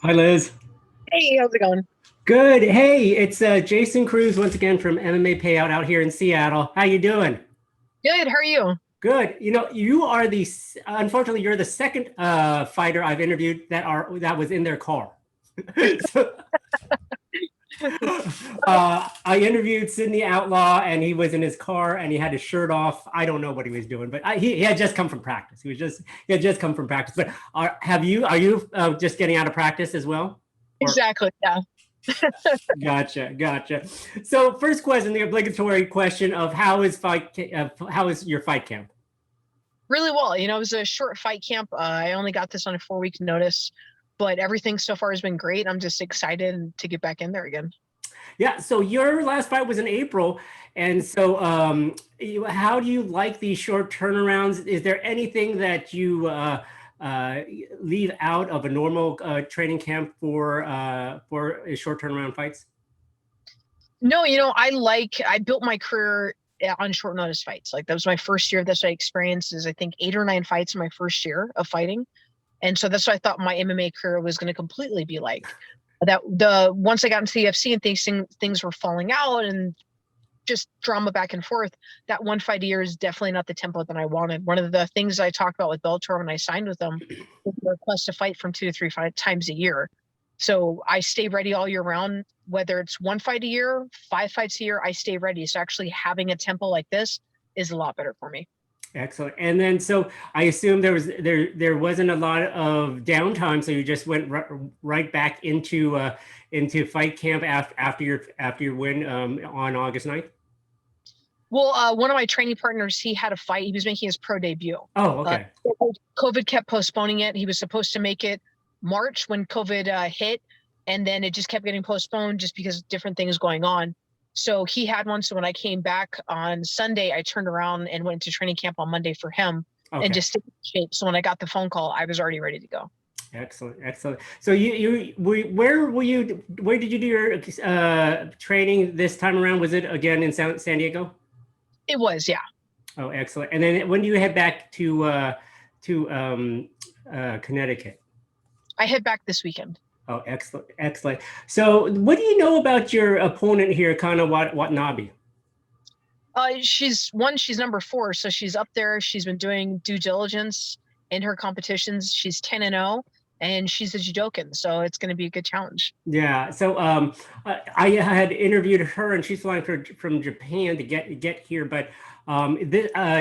Hi, Liz. Hey, how's it going? Good. Hey, it's Jason Cruz once again from MMA Payout out here in Seattle. How you doing? Good, how are you? Good. You know, you are unfortunately, you're the second fighter I've interviewed that was in their car. So, I interviewed Sydney Outlaw, and he was in his car, and he had his shirt off. I don't know what he was doing, but he had just come from practice. He had just come from practice. But are you just getting out of practice as well? Or Exactly, yeah. Gotcha, gotcha. So, first question, the obligatory question of how is your fight camp? Really well. It was a short fight camp. I only got this on a 4 week notice, but everything so far has been great. I'm just excited to get back in there again. Yeah, so your last fight was in April, and so how do you like these short turnarounds? Is there anything that you uh, leave out of a normal training camp for short turnaround fights? No, I built my career on short notice fights. Like that was my first year. That's what I experienced is I think 8 or 9 fights in my first year of fighting. And so that's what I thought my MMA career was going to completely be like. That the once I got into the UFC and things were falling out and just drama back and forth, that one fight a year is definitely not the tempo that I wanted. One of the things I talked about with Bellator when I signed with them was the request to fight from 2 to 3 times a year. So I stay ready all year round, whether it's one fight a year, 5 fights a year, I stay ready. So actually having a tempo like this is a lot better for me. Excellent. And then, so I assume there wasn't a lot of downtime, so you just went right back into fight camp after your win on August 9th. Well, one of my training partners, he had a fight. He was making his pro debut. Oh, Uh, okay. COVID kept postponing it. He was supposed to make it March when COVID hit, and then it just kept getting postponed just because different things going on. So he had one. So when I came back on Sunday, I turned around and went to training camp on Monday for him and Okay. just stayed in shape. So when I got the phone call, I was already ready to go. Excellent, excellent. So where did you do your training this time around? Was it again in San Diego? It was, yeah. Oh, excellent. And then when do you head back to Connecticut? I head back this weekend. Oh, excellent, excellent. So, what do you know about your opponent here, Kana Watanabe? She's number 4, so she's up there. She's been doing due diligence in her competitions. She's 10-0, and she's a judokan, so it's going to be a good challenge. Yeah. So, I had interviewed her, and she's flying from Japan to get here. But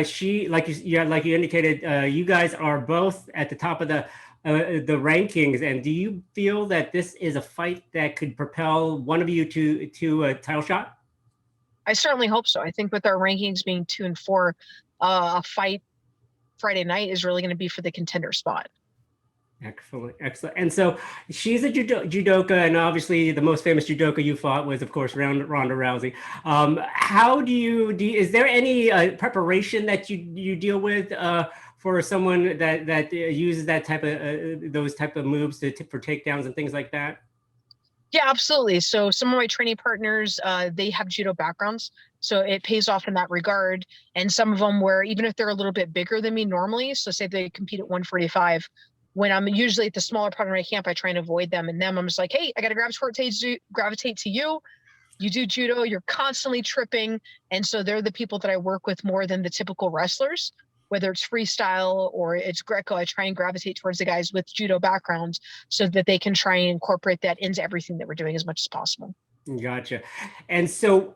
she, like you indicated, you guys are both at the top of the rankings. And do you feel that this is a fight that could propel one of you to a title shot? I certainly hope so. I think with our rankings being 2 and 4, a fight Friday night is really going to be for the contender spot. Excellent, excellent. And so she's a judoka, and obviously the most famous judoka you fought was, of course, Ronda Rousey. How is there any preparation that you deal with for someone that uses that type of those type of moves for takedowns and things like that? Yeah, absolutely. So some of my training partners, they have judo backgrounds, so it pays off in that regard. And some of them where even if they're a little bit bigger than me normally, so say they compete at 145, when I'm usually at the smaller part of my camp, I try and avoid them. And them, I'm just like, hey, I got to gravitate to you. You do judo, you're constantly tripping. And so they're the people that I work with more than the typical wrestlers, whether it's freestyle or it's Greco. I try and gravitate towards the guys with judo backgrounds so that they can try and incorporate that into everything that we're doing as much as possible. Gotcha. And so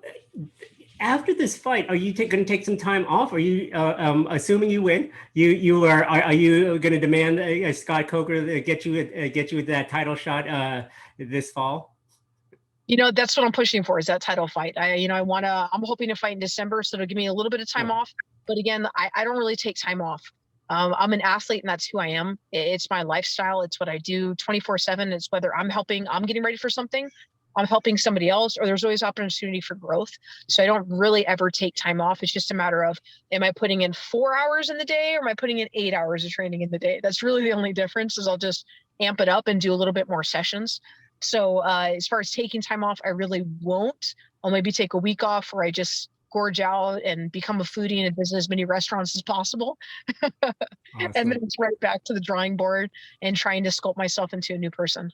after this fight, are you going to take some time off? Are you assuming you win? Are you going to demand Scott Coker to get you that title shot this fall? That's what I'm pushing for is that title fight. I'm hoping to fight in December, so it'll give me a little bit of time Oh, off. But again, I don't really take time off. I'm an athlete and that's who I am. It's my lifestyle. It's what I do 24/7. It's whether I'm getting ready for something, I'm helping somebody else, or there's always opportunity for growth. So I don't really ever take time off. It's just a matter of, am I putting in 4 hours in the day or am I putting in 8 hours of training in the day? That's really the only difference is I'll just amp it up and do a little bit more sessions. So as far as taking time off, I really won't. I'll maybe take a week off where I just gorge out and become a foodie and visit as many restaurants as possible. And then awesome. it's right back to the drawing board and trying to sculpt myself into a new person.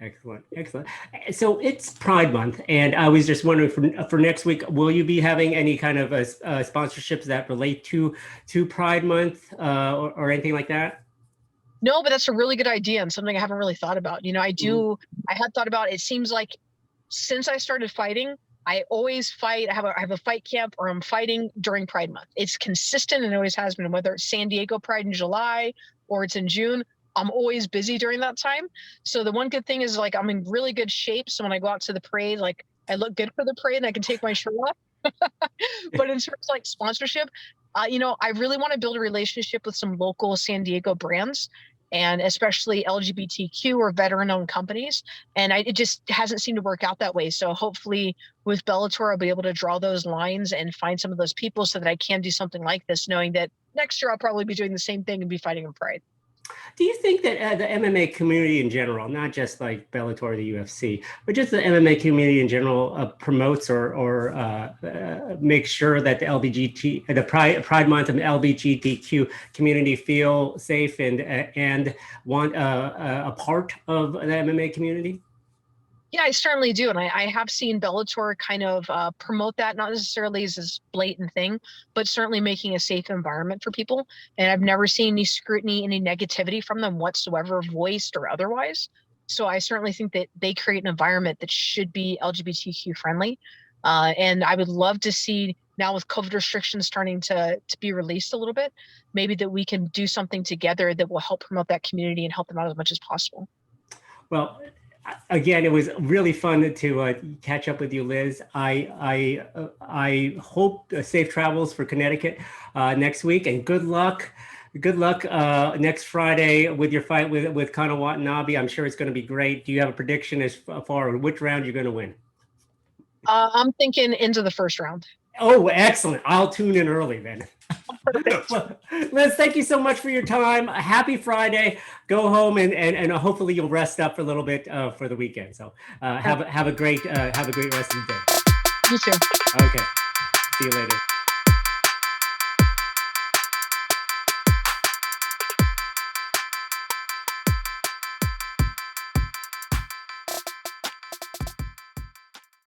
Excellent, excellent. So it's Pride Month, and I was just wondering for next week, will you be having any kind of sponsorships that relate to Pride Month or anything like that? No, but that's a really good idea and something I haven't really thought about. You know, I had thought about it. It seems like since I started fighting, I always fight. I have a fight camp or I'm fighting during Pride Month. It's consistent and always has been, whether it's San Diego Pride in July or it's in June. I'm always busy during that time. So the one good thing is like I'm in really good shape. So when I go out to the parade, like I look good for the parade and I can take my shirt off. But in terms of like sponsorship, you know, I really want to build a relationship with some local San Diego brands and especially LGBTQ or veteran-owned companies. And it just hasn't seemed to work out that way. So hopefully with Bellator, I'll be able to draw those lines and find some of those people so that I can do something like this, knowing that next year I'll probably be doing the same thing and be fighting in Pride. Do you think that the MMA community in general, not just like Bellator or the UFC, but just the MMA community in general, promotes or makes sure that the Pride Month and the LGBTQ community feel safe and want a part of the MMA community? Yeah, I certainly do. And I have seen Bellator kind of promote that, not necessarily as this blatant thing, but certainly making a safe environment for people. And I've never seen any scrutiny, any negativity from them whatsoever, voiced or otherwise. So I certainly think that they create an environment that should be LGBTQ friendly. And I would love to see now with COVID restrictions starting to be released a little bit, maybe that we can do something together that will help promote that community and help them out as much as possible. Well, again, it was really fun to catch up with you, Liz. I hope safe travels for Connecticut next week, and good luck. Good luck next Friday with your fight with Kana Watanabe. I'm sure it's going to be great. Do you have a prediction as far as which round you're going to win? I'm thinking into the first round. Oh, excellent. I'll tune in early then. Well, Liz, thank you so much for your time. Happy Friday. Go home and hopefully you'll rest up for a little bit for the weekend. So have a great rest of the day. You too. Okay. See you later.